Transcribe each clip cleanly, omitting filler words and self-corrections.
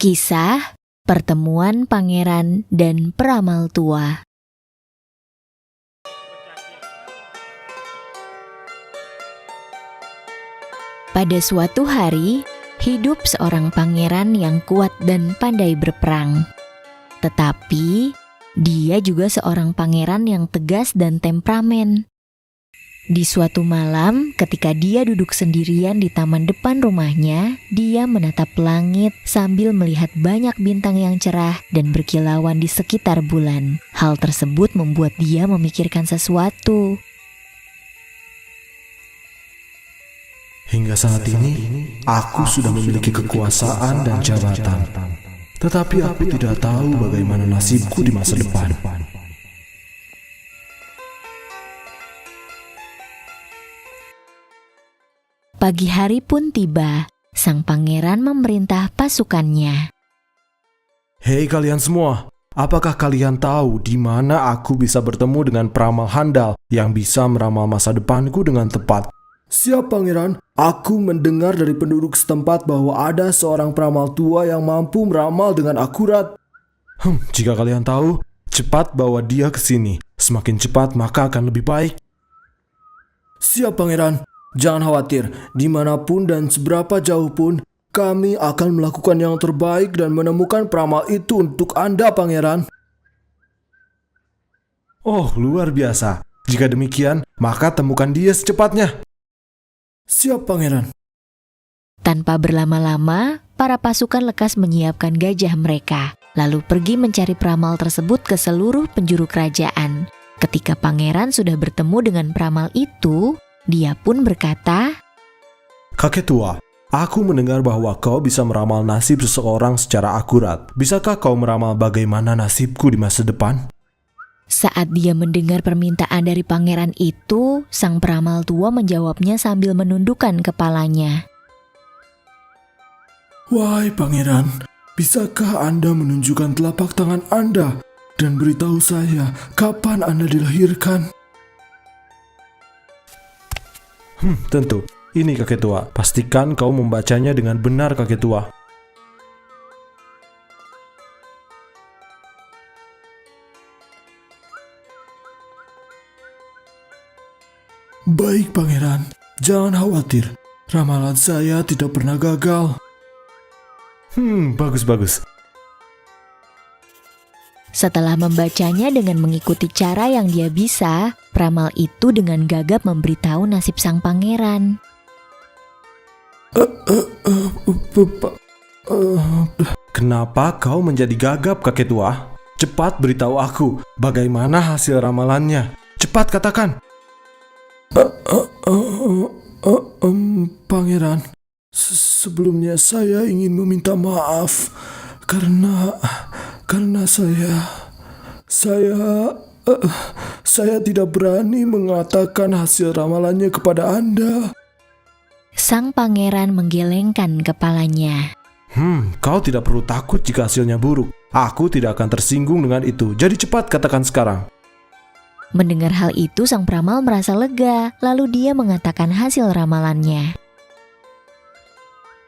Kisah Pertemuan Pangeran dan Peramal Tua. Pada suatu hari, hidup seorang pangeran yang kuat dan pandai berperang. Tetapi, dia juga seorang pangeran yang tegas dan temperamen. Di suatu malam, ketika dia duduk sendirian di taman depan rumahnya, dia menatap langit sambil melihat banyak bintang yang cerah dan berkilauan di sekitar bulan. Hal tersebut membuat dia memikirkan sesuatu. Hingga saat ini, aku sudah memiliki kekuasaan dan jabatan. Tetapi aku tidak tahu bagaimana nasibku di masa depan. Pagi hari pun tiba, sang pangeran memerintah pasukannya. Hei kalian semua, apakah kalian tahu di mana aku bisa bertemu dengan peramal handal yang bisa meramal masa depanku dengan tepat? Siap pangeran, aku mendengar dari penduduk setempat bahwa ada seorang peramal tua yang mampu meramal dengan akurat. Jika kalian tahu, cepat bawa dia ke sini. Semakin cepat maka akan lebih baik. Siap pangeran, jangan khawatir, dimanapun dan seberapa jauh pun, kami akan melakukan yang terbaik dan menemukan peramal itu untuk Anda pangeran. Oh, luar biasa. Jika demikian, maka temukan dia secepatnya. Siap pangeran. Tanpa berlama-lama, para pasukan lekas menyiapkan gajah mereka, lalu pergi mencari peramal tersebut ke seluruh penjuru kerajaan. Ketika pangeran sudah bertemu dengan peramal itu, dia pun berkata, Kakek tua, aku mendengar bahwa kau bisa meramal nasib seseorang secara akurat. Bisakah kau meramal bagaimana nasibku di masa depan? Saat dia mendengar permintaan dari pangeran itu, sang peramal tua menjawabnya sambil menundukkan kepalanya. Wahai pangeran, bisakah Anda menunjukkan telapak tangan Anda dan beritahu saya kapan Anda dilahirkan? Tentu. Ini kakek tua. Pastikan kau membacanya dengan benar kakek tua. Baik pangeran, jangan khawatir. Ramalan saya tidak pernah gagal. Bagus-bagus. Setelah membacanya dengan mengikuti cara yang dia bisa, peramal itu dengan gagap memberitahu nasib sang pangeran. Kenapa kau menjadi gagap kakek tua? Cepat beritahu aku bagaimana hasil ramalannya. Cepat katakan. Pangeran, sebelumnya saya ingin meminta maaf karena saya tidak berani mengatakan hasil ramalannya kepada Anda. Sang pangeran menggelengkan kepalanya. Kau tidak perlu takut jika hasilnya buruk. Aku tidak akan tersinggung dengan itu. Jadi cepat katakan sekarang. Mendengar hal itu, sang peramal merasa lega, lalu dia mengatakan hasil ramalannya.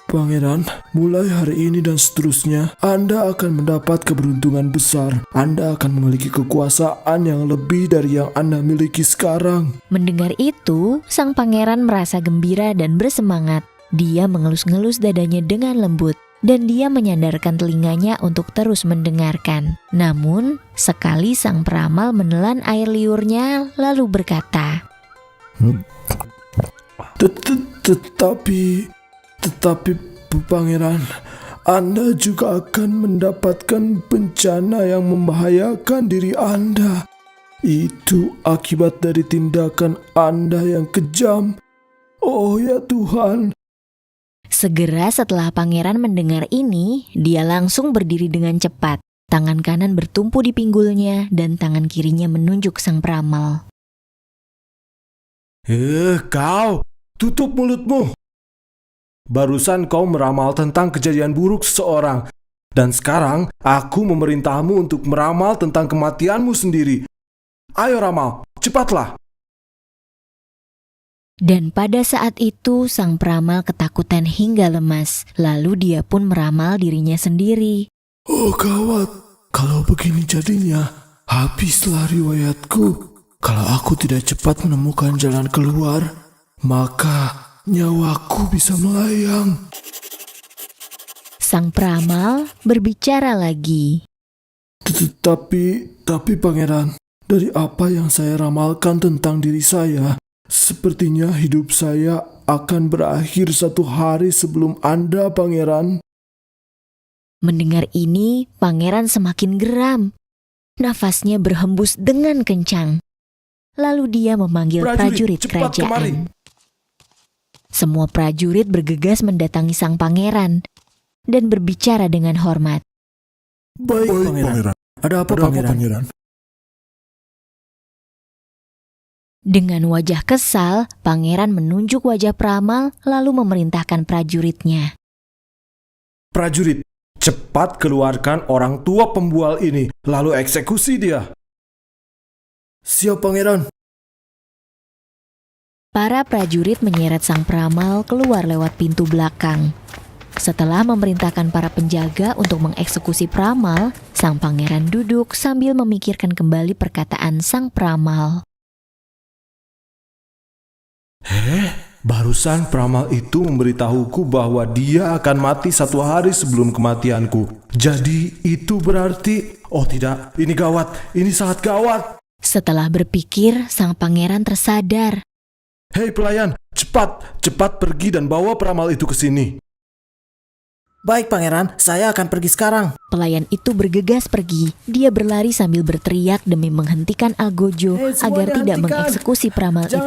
Pangeran, mulai hari ini dan seterusnya, Anda akan mendapat keberuntungan besar. Anda akan memiliki kekuasaan yang lebih dari yang Anda miliki sekarang. Mendengar itu, sang pangeran merasa gembira dan bersemangat. Dia mengelus-ngelus dadanya dengan lembut, dan dia menyandarkan telinganya untuk terus mendengarkan. Namun, sekali sang peramal menelan air liurnya, lalu berkata, Tetapi pangeran, Anda juga akan mendapatkan bencana yang membahayakan diri Anda. Itu akibat dari tindakan Anda yang kejam. Oh ya Tuhan. Segera setelah pangeran mendengar ini, dia langsung berdiri dengan cepat. Tangan kanan bertumpu di pinggulnya dan tangan kirinya menunjuk sang peramal. Kau, tutup mulutmu. Barusan kau meramal tentang kejadian buruk seseorang. Dan sekarang aku memerintahmu untuk meramal tentang kematianmu sendiri. Ayo ramal, cepatlah. Dan pada saat itu sang peramal ketakutan hingga lemas. Lalu dia pun meramal dirinya sendiri. Oh gawat, kalau begini jadinya, habislah riwayatku. Kalau aku tidak cepat menemukan jalan keluar, maka nyawaku bisa melayang. Sang peramal berbicara lagi. Tapi pangeran, dari apa yang saya ramalkan tentang diri saya, sepertinya hidup saya akan berakhir satu hari sebelum Anda, pangeran. Mendengar ini, pangeran semakin geram. Nafasnya berhembus dengan kencang. Lalu dia memanggil prajurit cepat kemari. kerajaan. Semua prajurit bergegas mendatangi sang pangeran dan berbicara dengan hormat. Baik, pangeran. Ada apa, pangeran? Dengan wajah kesal, pangeran menunjuk wajah peramal lalu memerintahkan prajuritnya. Prajurit, cepat keluarkan orang tua pembual ini, lalu eksekusi dia. Siap, pangeran. Para prajurit menyeret sang peramal keluar lewat pintu belakang. Setelah memerintahkan para penjaga untuk mengeksekusi peramal, sang pangeran duduk sambil memikirkan kembali perkataan sang peramal. Barusan peramal itu memberitahuku bahwa dia akan mati satu hari sebelum kematianku. Jadi itu berarti, oh tidak, ini gawat, ini sangat gawat. Setelah berpikir, sang pangeran tersadar. Hei pelayan, cepat pergi dan bawa peramal itu ke sini. Baik, pangeran. Saya akan pergi sekarang. Pelayan itu bergegas pergi. Dia berlari sambil berteriak demi menghentikan Algojo agar tidak mengeksekusi peramal itu.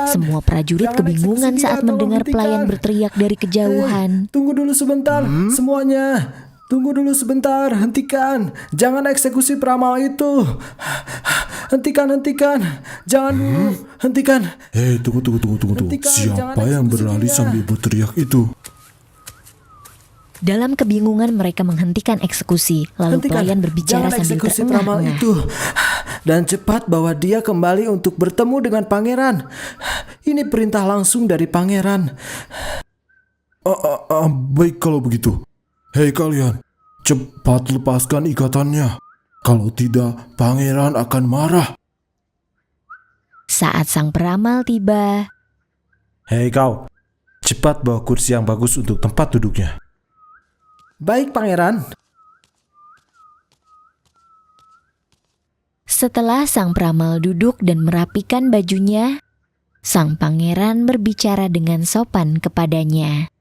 Semua prajurit kebingungan saat mendengar pelayan berteriak dari kejauhan. Tunggu dulu sebentar, semuanya. Tunggu dulu sebentar, hentikan. Jangan eksekusi peramal itu. Hentikan. Jangan dulu, hentikan. Hei, tunggu. Hentikan, Siapa jangan yang eksekusi berlari dia. sambil berteriak itu? Dalam kebingungan mereka menghentikan eksekusi. Lalu pelayan berbicara Jangan sambil eksekusi peramal terengah-engah. itu. Dan cepat bawa dia kembali untuk bertemu dengan pangeran. Ini perintah langsung dari pangeran. Baik kalau begitu. Hei kalian, cepat lepaskan ikatannya. Kalau tidak, pangeran akan marah. Saat sang peramal tiba, Hei kau, cepat bawa kursi yang bagus untuk tempat duduknya. Baik, pangeran. setelah sang peramal duduk dan merapikan bajunya, sang pangeran berbicara dengan sopan kepadanya.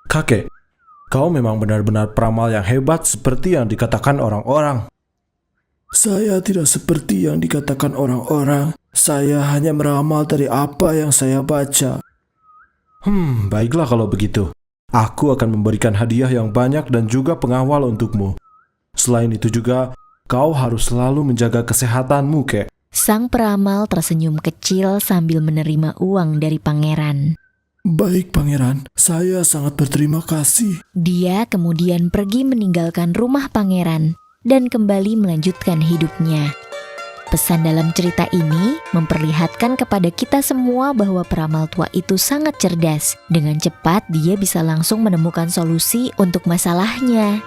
Kakek, kau memang benar-benar peramal yang hebat seperti yang dikatakan orang-orang. Saya tidak seperti yang dikatakan orang-orang. Saya hanya meramal dari apa yang saya baca. Baiklah kalau begitu. Aku akan memberikan hadiah yang banyak dan juga pengawal untukmu. Selain itu juga, kau harus selalu menjaga kesehatanmu, Kek. Sang peramal tersenyum kecil sambil menerima uang dari pangeran. Baik, pangeran. Saya sangat berterima kasih. Dia kemudian pergi meninggalkan rumah pangeran dan kembali melanjutkan hidupnya. Pesan dalam cerita ini memperlihatkan kepada kita semua bahwa peramal tua itu sangat cerdas. Dengan cepat dia bisa langsung menemukan solusi untuk masalahnya.